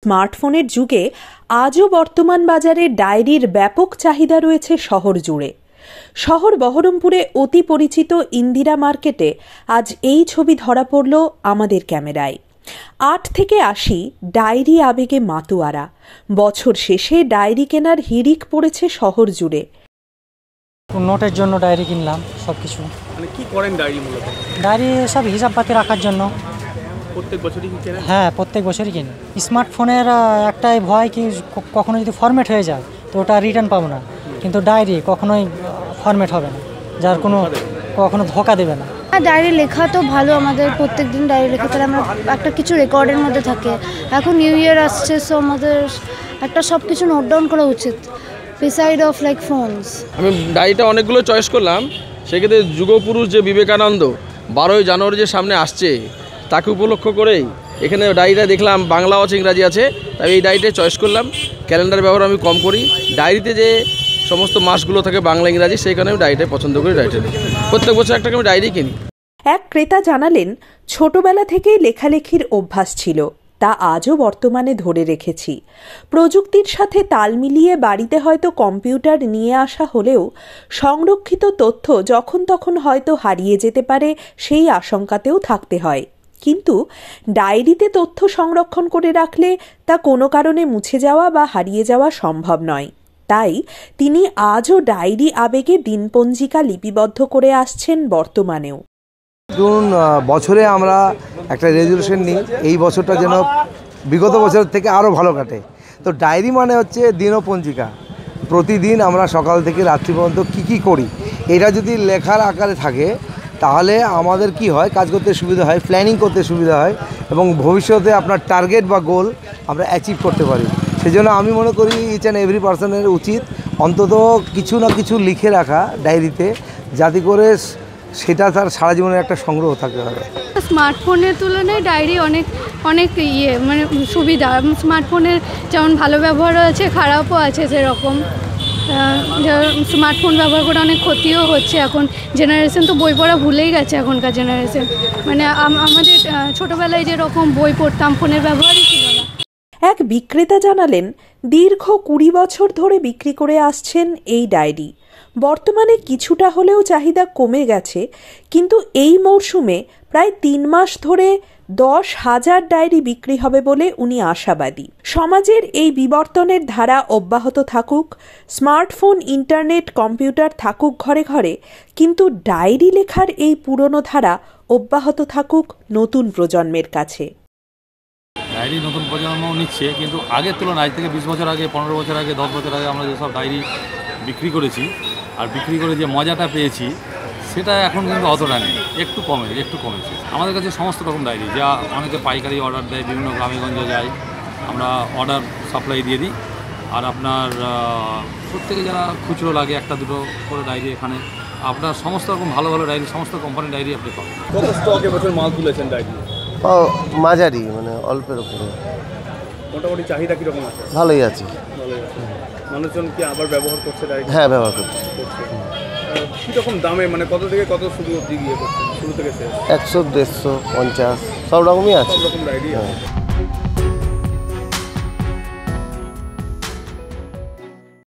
স্মার্টফোনের যুগে আজও বর্তমান বাজারে ডায়েরির ব্যাপক চাহিদা রয়েছে শহর জুড়ে। শহর বহরমপুরে অতি পরিচিত ইন্দিরা মার্কেটে আজ এই ছবি ধরা পড়ল আমাদের ক্যামেরায়। ৮ থেকে ৮০ ডায়েরি আবেগে মাতোয়ারা। বছর শেষে ডায়েরি কেনার হিড়িক পড়েছে শহর জুড়ে। নোটের জন্য ডায়েরি কিনলাম, সব কিছু। মানে কি করেন ডায়েরি মূলত? ডায়েরি সব হিসাবপাতি রাখার জন্য। প্রত্যেক বছরই কি কেনেন? হ্যাঁ, প্রত্যেক বছরই কিনি। স্মার্টফোনের একটাই ভয় কি কখনো যদি ফরম্যাট হয়ে যায় তো ওটা রিটার্ন পাবো না, কিন্তু ডায়েরি কখনোই ফরম্যাট হবে না, যার কোনো কখনো ধোকা দেবে না। ডায়েরি লেখা তো ভালো, আমাদের প্রত্যেক দিন ডায়েরি লেখা, তাহলে আমরা একটা কিছু রেকর্ডের মধ্যে থাকে। এখন নিউ ইয়ার আসছে, সো আমাদের একটা সব কিছু নোট ডাউন করা উচিত বিসাইড অফ লাইক ফোনস। আমি ডায়েরিটা অনেকগুলো চয়েস করলাম, সেক্ষেত্রে যুগপুরুষ যে বিবেকানন্দ 12ই জানুয়ারি যে সামনে আসছে তাকে উপলক্ষ করেই এখানে ডায়েরিটা দেখলাম, বাংলাও আছে ইংরাজি আছে, তাই এই ডায়েরিটা চয়েস করলাম। ক্যালেন্ডার ব্যবহার আমি কম করি, ডায়েরিতে যে সমস্ত মাসগুলো থাকে বাংলা ইংরাজি, সেই কারণে আমি ডায়েরিটা পছন্দ করি। ডায়েরিটা প্রত্যেক বছর একটা আমি ডায়েরি কিনি। এক ক্রেতা জানালেন, ছোটবেলা থেকেই লেখালেখির অভ্যাস ছিল, তা আজও বর্তমানে ধরে রেখেছি। প্রযুক্তির সাথে তাল মিলিয়ে বাড়িতে হয়তো কম্পিউটার নিয়ে আসা হলেও সংরক্ষিত তথ্য যখন তখন হয়তো হারিয়ে যেতে পারে, সেই আশঙ্কাতেও থাকতে হয়। কিন্তু ডায়েরিতে তথ্য সংরক্ষণ করে রাখলে তা কোনো কারণে মুছে যাওয়া বা হারিয়ে যাওয়া সম্ভব নয়। তাই তিনি আজও ডায়েরি আবেগে দিনপঞ্জিকা লিপিবদ্ধ করে আসছেন বর্তমানেও। ধরুন, বছরে আমরা একটা রেজলিউশন নিই এই বছরটা যেন বিগত বছরের থেকে আরও ভালো কাটে। তো ডায়েরি মানে হচ্ছে দিনপঞ্জিকা। প্রতিদিন আমরা সকাল থেকে রাত্রি পর্যন্ত কী করি, এটা যদি লেখার আকারে থাকে তাহলে আমাদের কি হয়, কাজ করতে সুবিধা হয়, প্ল্যানিং করতে সুবিধা হয় এবং ভবিষ্যতে আপনার টার্গেট বা গোল আমরা অ্যাচিভ করতে পারি। সেজন্য আমি মনে করি ইচ অ্যান্ড এভরি পার্সনের উচিত অন্তত কিছু না কিছু লিখে রাখা ডায়েরিতে, যাতে করে সেটা তার সারা জীবনের একটা সংগ্রহ থাকতে পারে। স্মার্টফোনের তুলনায় ডায়েরি অনেক মানে সুবিধা। স্মার্টফোনের যেমন ভালো ব্যবহারও আছে, খারাপও আছে। যেরকম স্মার্টফোন ব্যবহার করে অনেক ক্ষতিও হচ্ছে। এখন জেনারেশন তো বই পড়া ভুলেই গেছে, এখনকার জেনারেশন। মানে আমাদের ছোটোবেলায় যেরকম বই পড়তাম, ফোনের ব্যবহারই ছিল না। এক বিক্রেতা জানালেন, দীর্ঘ 20 বছর ধরে বিক্রি করে আসছেন এই ডায়েরি। বর্তমানে কিছুটা হলেও চাহিদা কমে গেছে, কিন্তু এই মরশুমে প্রায় 3 মাস ধরে 10,000 ডায়েরি বিক্রি হবে বলে উনি আশাবাদী। সমাজের এই বিবর্তনের ধারা অব্যাহত থাকুক, স্মার্টফোন, ইন্টারনেট, কম্পিউটার থাকুক ঘরে ঘরে, কিন্তু ডায়েরি লেখার এই পুরনো ধারা অব্যাহত থাকুক নতুন প্রজন্মের কাছে। ডায়েরি নতুন প্রজন্ম নিচ্ছে, কিন্তু আগের তুলনায় আজ থেকে 20 বছর আগে, 15 বছর আগে, 10 বছর আগে আমরা যেসব ডায়েরি বিক্রি করেছি আর বিক্রি করে যে মজাটা পেয়েছি সেটা এখন কিন্তু অতটা নেই, একটু কমেছে। আমাদের কাছে সমস্ত রকম ডায়েরি, যা অনেকে পাইকারি অর্ডার দেয়, বিভিন্ন গ্রামেগঞ্জে যায়, আমরা অর্ডার সাপ্লাই দিয়ে দিই। আর আপনার প্রত্যেকে যারা খুচরো লাগে একটা দুটো করে ডায়েরি, এখানে আপনার সমস্ত রকম ভালো ভালো ডায়েরি, সমস্ত কোম্পানির ডায়েরি আপনি পাবেন। কত স্টকে বছর মাল তুলেছেন ডায়েরি? মাঝারি, মানে অল্পের উপরে। মোটামুটি চাহিদা কীরকম আছে? ভালোই আছে। মানুষজন কি আবার ব্যবহার করছে ডায়েরি? হ্যাঁ, ব্যবহার করছে। কীরকম দামে, মানে কত থেকে কত শুরু অবধি গিয়ে করছে, শুরু থেকে শেষ? 100, 150, 50 সব রকমই আছে। সব রকম ডায়েরি আছে।